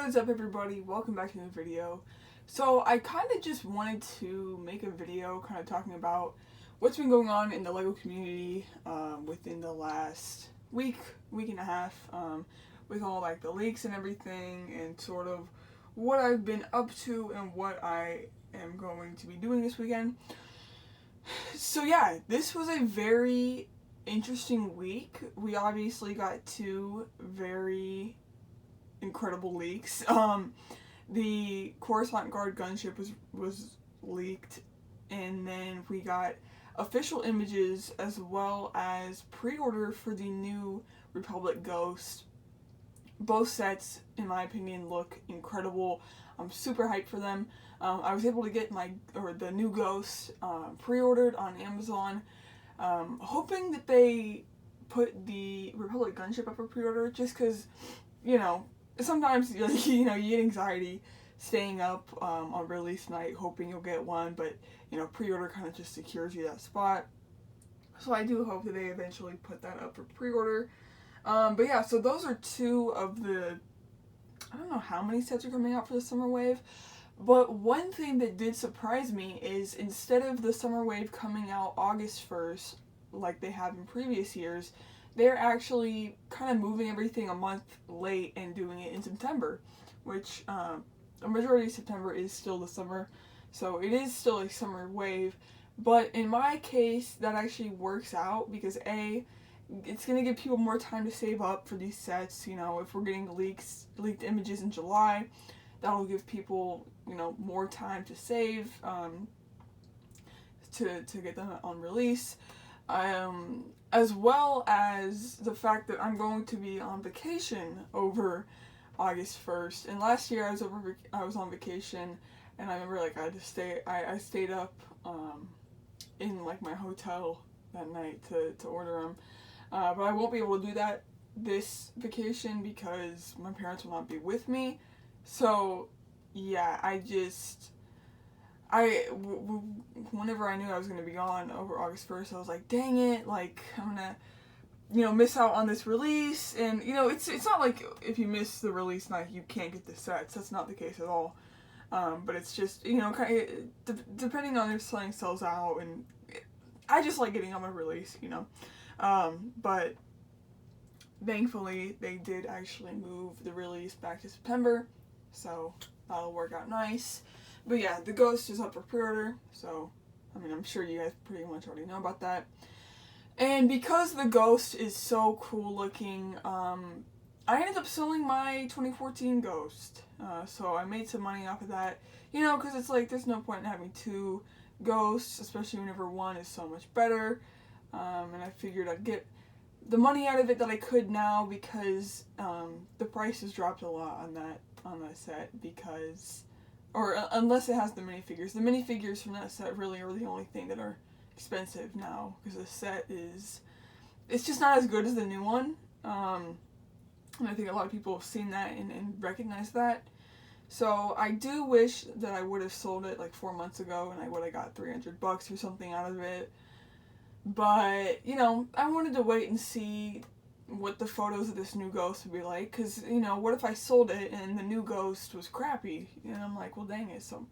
is up, everybody? Welcome back to the video. So I kind of just wanted to make a video kind of talking about what's been going on in the LEGO community within the last week and a half, with all like the leaks and everything, and sort of what I've been up to and what I am going to be doing this weekend. So yeah, this was a very interesting week. We obviously got two very incredible leaks. The Coruscant Guard gunship was leaked, and then we got official images as well as pre-order for the new Republic Ghost. Both sets, in my opinion, look incredible. I'm super hyped for them. I was able to get the new Ghost pre-ordered on Amazon, hoping that they put the Republic gunship up for pre-order, just because, sometimes you get anxiety staying up on release night hoping you'll get one, but pre-order kind of just secures you that spot. So I do hope that they eventually put that up for pre-order. But yeah, so those are two of the, I don't know how many sets are coming out for the Summer Wave, but one thing that did surprise me is instead of the Summer Wave coming out August 1st like they have in previous years, they're actually kind of moving everything a month late and doing it in September, which a majority of September is still the summer, so it is still a summer wave. But in my case, that actually works out because A, it's going to give people more time to save up for these sets. If we're getting leaked images in July, that'll give people, more time to save, to get them on release. As well as the fact that I'm going to be on vacation over August 1st. And last year I was on vacation, and I remember I stayed up in my hotel that night to order them. But I won't be able to do that this vacation because my parents will not be with me. So yeah, whenever I knew I was going to be gone over August 1st, I was like, dang it, I'm going to, miss out on this release. And, it's not like if you miss the release night, you can't get the sets. That's not the case at all. But it's just, depending on if something sells out, and I just like getting on my release, But thankfully, they did actually move the release back to September, so that'll work out nice. But yeah, the Ghost is up for pre-order, so, I'm sure you guys pretty much already know about that. And because the Ghost is so cool looking, I ended up selling my 2014 Ghost. So I made some money off of that, because it's there's no point in having two Ghosts, especially whenever one is so much better. And I figured I'd get the money out of it that I could now because the price has dropped a lot on that set because, unless it has the minifigures. The minifigures from that set really are the only thing that are expensive now because the set it's just not as good as the new one. And I think a lot of people have seen that and recognized that. So I do wish that I would have sold it 4 months ago and I would have got $300 or something out of it. But, I wanted to wait and see what the photos of this new Ghost would be like. Because, what if I sold it and the new Ghost was crappy? And I'm like, well, dang it. So,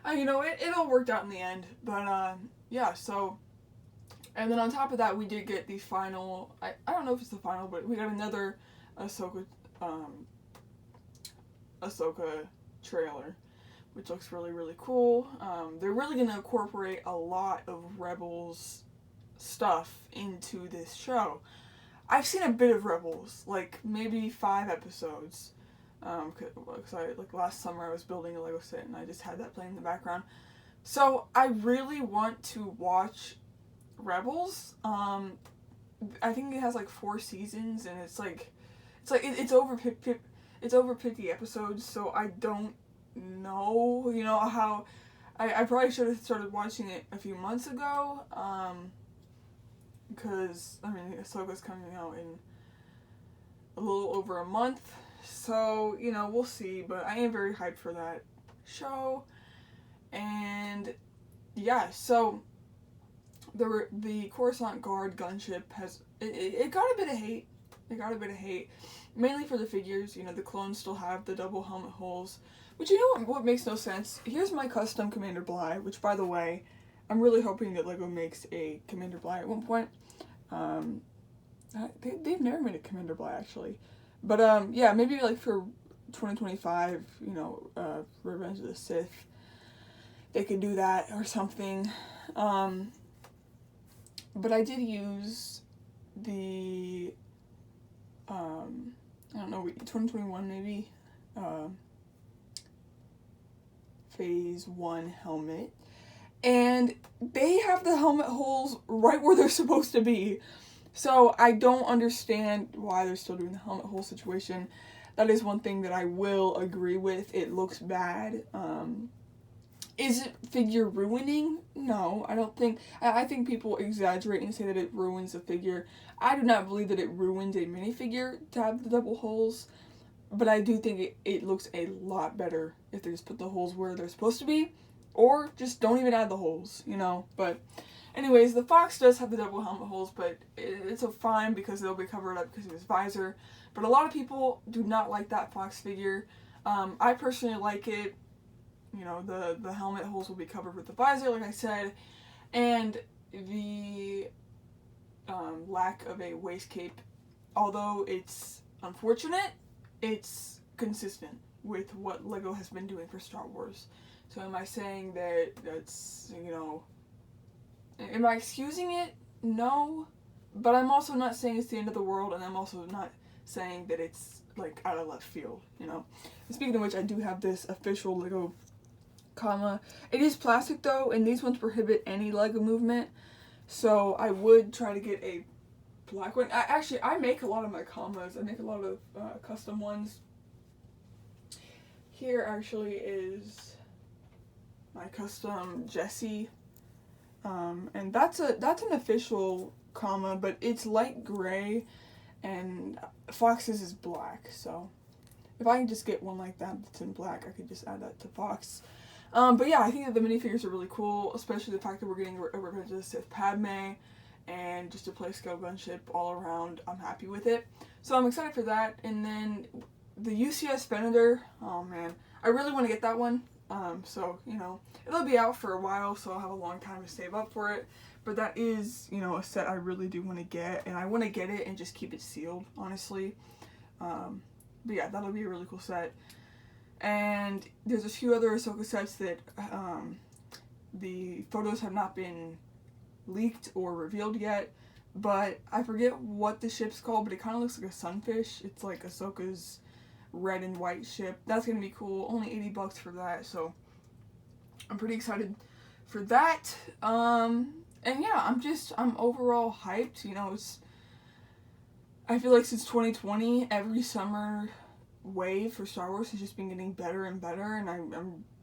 it all worked out in the end. But, yeah, so. And then on top of that, we did get the final, I don't know if it's the final, but we got another Ahsoka trailer, which looks really, really cool. They're really going to incorporate a lot of Rebels stuff into this show. I've seen a bit of Rebels, maybe 5 episodes, because last summer I was building a Lego set and I just had that playing in the background. So I really want to watch Rebels. I think it has 4 seasons, and it's over 50 episodes, so I don't know, how I probably should have started watching it a few months ago, because, Ahsoka's coming out in a little over a month, so, we'll see, but I am very hyped for that show. And yeah, so the Coruscant Guard gunship it got a bit of hate. I got a bit of hate, mainly for the figures. You know, the clones still have the double helmet holes, which, you know what makes no sense? Here's my custom Commander Bly, which, by the way, I'm really hoping that LEGO makes a Commander Bly at one point. They've never made a Commander Bly, actually. But, yeah, maybe, like, for 2025, you know, Revenge of the Sith, they could do that or something. But I did use the, I don't know, 2021 maybe, Phase 1 helmet. And they have the helmet holes right where they're supposed to be. So I don't understand why they're still doing the helmet hole situation. That is one thing that I will agree with. It looks bad. Is it figure ruining? No, I don't think. I think people exaggerate and say that it ruins a figure. I do not believe that it ruins a minifigure to have the double holes. But I do think it looks a lot better if they just put the holes where they're supposed to be. Or just don't even add the holes, you know. But anyways, the Fox does have the double helmet holes, but it's a fine because they'll be covered up because of his visor. But a lot of people do not like that Fox figure. I personally like it. You know, the helmet holes will be covered with the visor, like I said, and the lack of a waist cape, although it's unfortunate, it's consistent with what LEGO has been doing for Star Wars. So am I saying that that's, you know, am I excusing it? No, but I'm also not saying it's the end of the world, and I'm also not saying that it's, like, out of left field, you know. And speaking of which, I do have this official LEGO comma. It is plastic though, and these ones prohibit any LEGO movement, so I would try to get a black one. I make a lot of my commas. I make a lot of custom ones. Here actually is my custom Jessie, and that's an official comma, but it's light gray, and Fox's is black, so if I can just get one like that that's in black, I could just add that to Fox. But yeah, I think that the minifigures are really cool, especially the fact that we're getting a Revenge of the Sith Padme, and just a play-scale gunship all around. I'm happy with it. So I'm excited for that. And then the UCS Venator, oh man, I really want to get that one. So, you know, it'll be out for a while, so I'll have a long time to save up for it. But that is, you know, a set I really do want to get, and I want to get it and just keep it sealed, honestly. But yeah, that'll be a really cool set. And there's a few other Ahsoka sets that the photos have not been leaked or revealed yet, but I forget what the ship's called, but it kind of looks like a sunfish. It's like Ahsoka's red and white ship. That's going to be cool. Only $80 for that, so I'm pretty excited for that. And yeah, I'm overall hyped. You know, I feel like since 2020, every summer wave for Star Wars has just been getting better and better, and I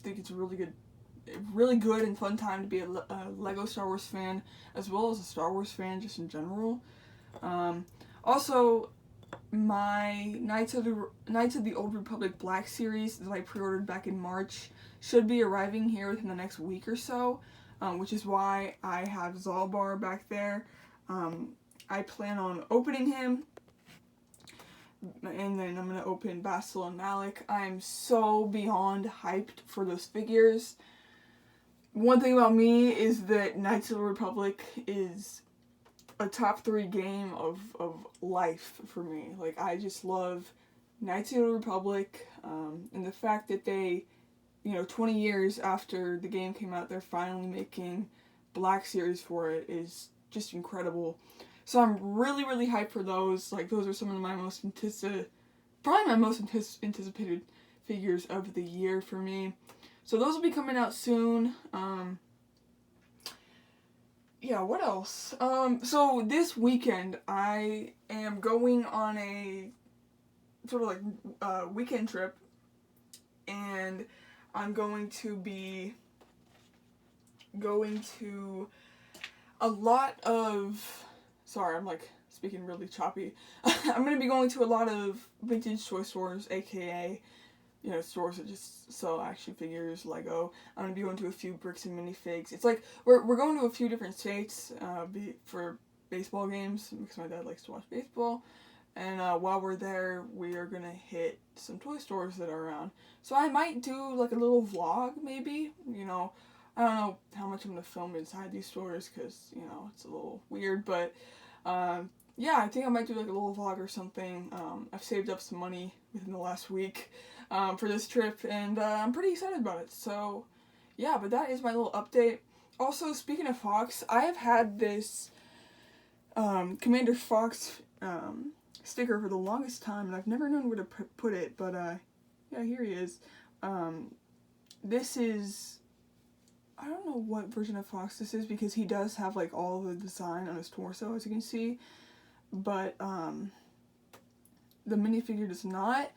think it's a really good and fun time to be a LEGO Star Wars fan, as well as a Star Wars fan just in general. Also, my Knights of the Old Republic Black series that I pre-ordered back in March should be arriving here within the next week or so, which is why I have Zalbar back there. I plan on opening him, and then I'm going to open Bastila and Malak. I'm so beyond hyped for those figures. One thing about me is that Knights of the Republic is a top 3 game of life for me. Like, I just love Knights of the Republic, and the fact that they, you know, 20 years after the game came out, they're finally making Black Series for it is just incredible. So I'm really, really hyped for those. Like, those are some of my most anticipated figures of the year for me. So those will be coming out soon. Yeah, what else? So this weekend I am going on a sort of like weekend trip, and I'm going to be going to a lot of, sorry, I'm like speaking really choppy. I'm going to be going to a lot of vintage toy stores, aka, you know, stores that just sell action figures, Lego. I'm going to be going to a few bricks and minifigs. It's like, we're going to a few different states for baseball games, because my dad likes to watch baseball. And while we're there, we are gonna hit some toy stores that are around. So I might do like a little vlog, maybe. You know, I don't know how much I'm gonna film inside these stores because you know it's a little weird. But yeah, I think I might do like a little vlog or something. I've saved up some money within the last week for this trip, and I'm pretty excited about it. So yeah, but that is my little update. Also, speaking of Fox, I have had this Commander Fox sticker for the longest time, and I've never known where to put it, but yeah, here he is. This is, I don't know what version of Fox this is, because he does have like all the design on his torso, as you can see, but the minifigure does not.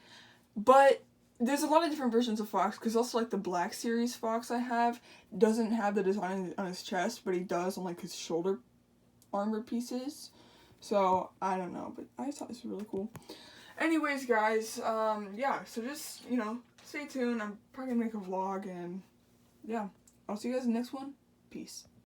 But there's a lot of different versions of Fox, because also like the Black Series Fox I have doesn't have the design on his chest, but he does on like his shoulder armor pieces. So I don't know, but I thought this was really cool. Anyways, guys, yeah, so just, you know, stay tuned. I'm probably gonna make a vlog, and yeah, I'll see you guys in the next one. Peace.